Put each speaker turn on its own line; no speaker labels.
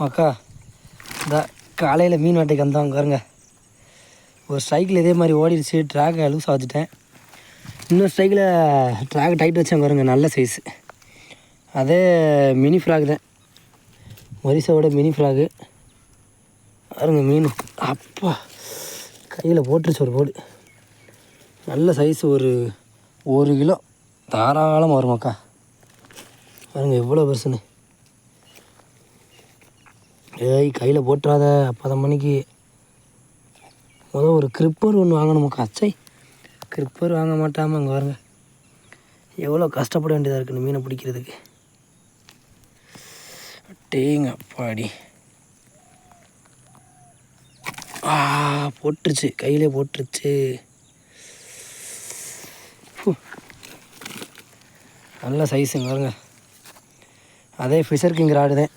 அக்கா இந்த காலையில் மீன் வேட்டைக்கு வந்தாங்க பாருங்க. ஒரு ஸ்ட்ரைக்கில் இதே மாதிரி ஓடிடுச்சு, ட்ராகை லூஸ் வச்சுட்டேன். இன்னொரு ஸ்ட்ரைக்கில் ட்ராக் டைட் வச்சாங்க பாருங்க, நல்ல சைஸு. அதே மினி ஃப்ராக் தான், மரிசாவோட மினி ஃப்ராகு பாருங்க. மீன் அப்பா கையில் போட்டுருச்சு ஒரு போடு. நல்ல சைஸு, ஒரு கிலோ தாராளமாக வரும் அக்கா. பாருங்க எவ்வளோ பெருசுன்னு. ஏய் கையில் போட்டுறாத, அப்போ மணிக்கு ஒரு கிரிப்பர் ஒன்று வாங்கணுமாக்கா. அச்சை கிரிப்பர் வாங்க மாட்டாமல் அங்கே பாருங்க எவ்வளோ கஷ்டப்பட வேண்டியதாக இருக்குது மீனை பிடிக்கிறதுக்கு. டேங்க அப்பாடி போட்டுருச்சு, கையிலே போட்டுருச்சு. நல்ல சைஸுங்க பாருங்க. அதே ஃபிஷர் கிங் ராடு தான்.